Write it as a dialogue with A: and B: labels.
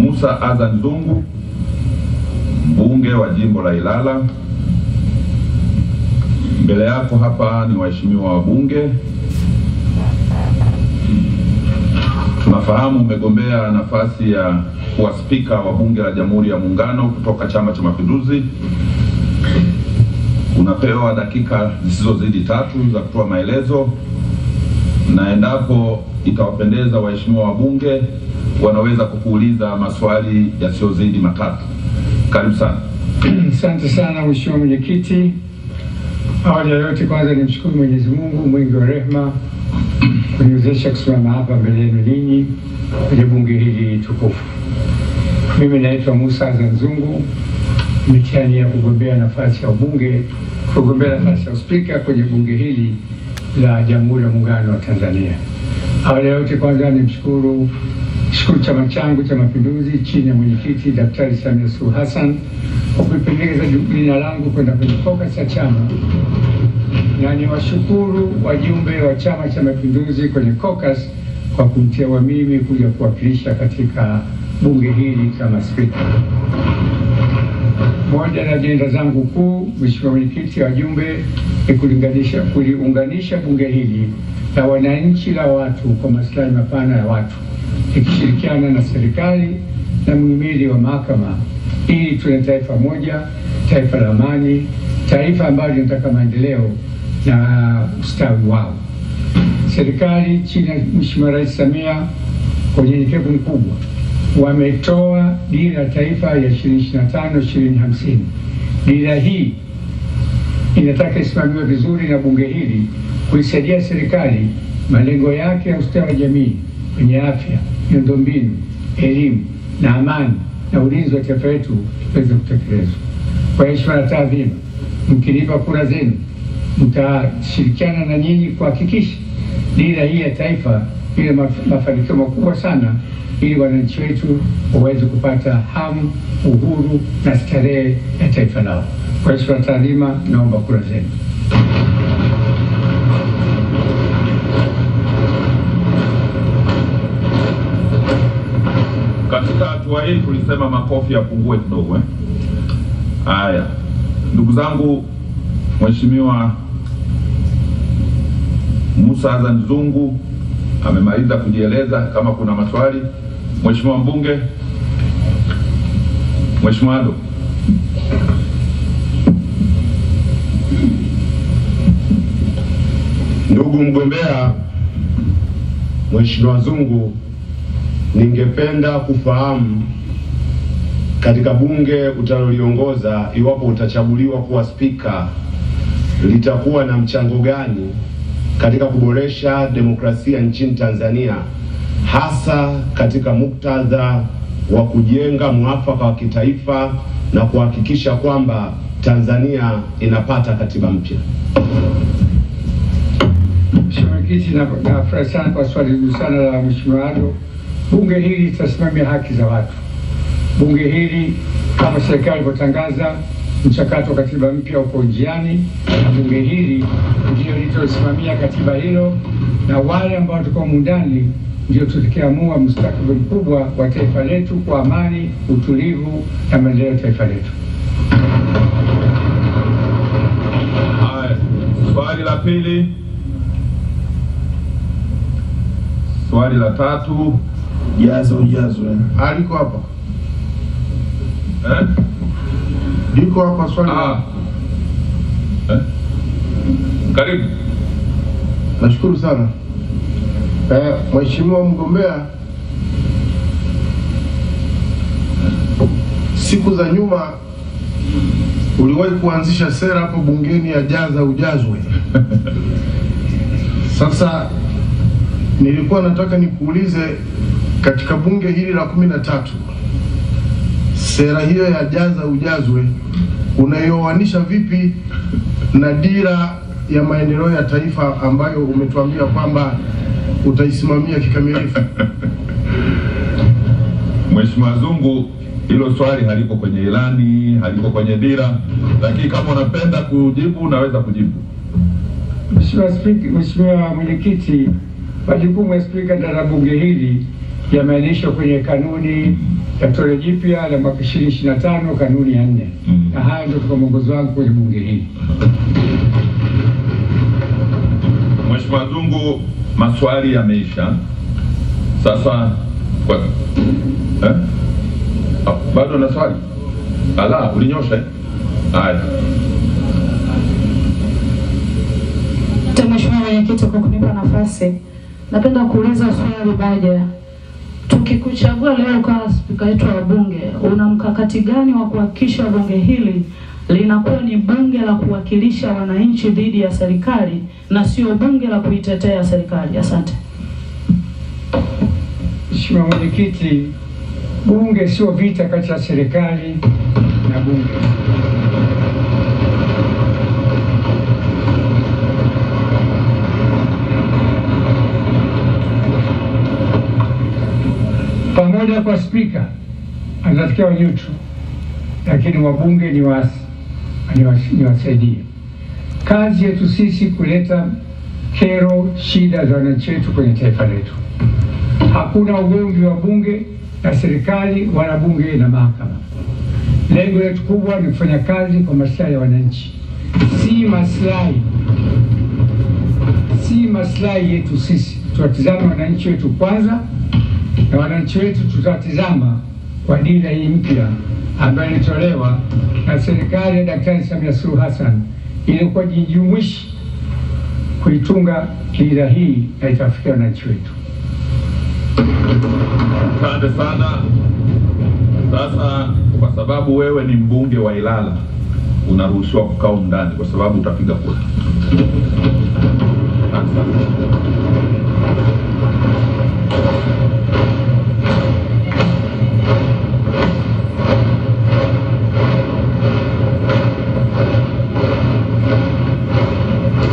A: Musa Azan Zungu, mbunge wa jimbo la Ilala. Mbele yako hapa ni waheshimiwa wabunge. Tunafahamu umegombea nafasi ya kuwa spika wa bunge la Jamhuri ya Muungano kutoka Chama cha Mapinduzi. Unapewa dakika zisizozidi 3 za kutoa maelezo, na endapo itawapendeza waheshimiwa wabunge wanaweza kukuuliza maswali yasiyozidi 3. Karibu sana.
B: Asante sana Mheshimiwa Mwenyekiti. Awali ya yote kwanza nimshukuru Mwenyezi Mungu mwingi wa rehema kuniwezesha kusimama hapa mbele yenu ninyi kwenye bunge hili tukufu. Mimi naitwa Musa Azan Zungu, mitihani ya kugombea nafasi ya ubunge, kugombea nafasi ya spika kwenye bunge hili la Jamhuri ya Muungano wa Tanzania. Awali ya yote kwanza nimshukuru chama changu cha Mapinduzi chini ya mwenyekiti Daktari Samia Suluhu Hassan kwa kupendekeza jina langu kwenda kwenye caucus ya chama, na niwashukuru wajumbe wa Chama cha Mapinduzi kwenye caucus kwa kumteua mimi kuja kuwakilisha katika bunge hili kama spika. Moja ya ajenda zangu kuu, Mheshimiwa Mwenyekiti, wajumbe, ni kuliunganisha bunge hili la wananchi la watu kwa maslahi mapana ya watu, ikishirikiana na serikali na mhimili wa mahakama, ili tuwe taifa moja, taifa la amani, taifa ambalo linataka maendeleo na ustawi wao. Serikali chini ya Mheshimiwa Rais Samia kwa unyenyekevu mkubwa wametoa dira ya taifa ya 2025-2050. Dira hii inataka isimamiwe vizuri na bunge hili kuisaidia serikali malengo yake ya ustawi wa jamii kwenye afya, miundombinu, elimu na amani na ulinzi wa taifa letu iweze kutekelezwa. Kwa heshima na taadhima, mkinipa kura zenu, mtashirikiana na nyinyi kuhakikisha dira hii ya taifa ile mafanikio makubwa sana, ili wananchi wetu waweze kupata hamu, uhuru na starehe ya taifa lao. Kwa heshima na taadhima, naomba kura zenu.
A: Katika hatua hii tulisema makofi yapungue kidogo. Haya, ndugu zangu, Mheshimiwa Musa Azan Zungu amemaliza kujieleza. Kama kuna maswali, Mheshimiwa mbunge, Mheshimiwa Ado.
C: Ndugu mgombea Mheshimiwa Zungu, ningependa kufahamu katika bunge utaloliongoza, iwapo utachaguliwa kuwa spika, litakuwa na mchango gani katika kuboresha demokrasia nchini Tanzania, hasa katika muktadha wa kujenga mwafaka wa kitaifa na kuhakikisha kwamba Tanzania inapata katiba mpya.
B: Mheshimiwa Mwenyekiti, nafurahi sana kwa swali zuri sana la Mheshimiwa Ado. Bunge hili litasimamia haki za watu. Bunge hili kama serikali ilivyotangaza, mchakato wa katiba mpya uko njiani, na bunge hili ndio litasimamia katiba hilo, na wale ambao tuko mundani ndio tutakayeamua mustakabali mkubwa wa taifa letu kwa amani, utulivu na maendeleo ya taifa letu.
A: Haya, swali la pili. Swali la 3.
D: Ujazwe. Aliko hapa. Liko hapa swali.
A: Karibu.
D: Nashukuru sana. Mheshimiwa mgombea, siku za nyuma uliwahi kuanzisha sera hapo bungeni ya jaza ujazwe. Sasa nilikuwa nataka nikuulize, katika bunge hili la 13, sera hiyo ya jaza ujazwe unaioanisha vipi na dira ya maendeleo ya taifa ambayo umetuambia kwamba utaisimamia kikamilifu?
A: Mheshimiwa Zungu, hilo swali haliko kwenye ilani, haliko kwenye dira, lakini kama unapenda kujibu unaweza kujibu.
B: Mheshimiwa Mwenyekiti, majukumu ya spika ndani ya bunge hili yameainishwa kwenye kanuni ya toleo jipya la mwaka 2025 kanuni ya 4. Na haya ndio kwa mwongozo wangu kwenye bunge hili.
A: Mheshimiwa Zungu, maswali yameisha. Sasa kwa bado na swali? Ala, ulinyosha. Haya.
E: Mheshimiwa Mwenyekiti, kwa kunipa nafasi, napenda kuuliza swali moja. Tukikuchagua leo kama spika wetu wa bunge, una mkakati gani wa kuhakikisha bunge hili linakuwa ni bunge la kuwakilisha wananchi dhidi ya serikali na sio bunge la kuitetea serikali? Asante.
B: Mheshimiwa Mwenyekiti, bunge sio vita kati ya serikali na bunge. Pamoja kwa spika anatakiwa neutral, lakini wabunge ni wasaidie. Kazi yetu sisi kuleta kero, shida za wananchi wetu kwenye taifa letu. Hakuna ugomvi wa bunge na serikali wala bunge na mahakama. Lengo letu kubwa ni kufanya kazi kwa maslahi ya wananchi, si maslahi yetu sisi. Tuwatizame wananchi wetu kwanza, na wananchi wetu tutawatizama kwa dira hii mpya ambayo ilitolewa na serikali ya Daktari Samia Suluhu Hassan ili kwa jijumuishi kuitunga dira hii na itafikia wananchi wetu.
A: Asante sana. Sasa kwa sababu wewe ni mbunge wa Ilala, unaruhusiwa kukaa ndani kwa sababu utapiga kura. Asante.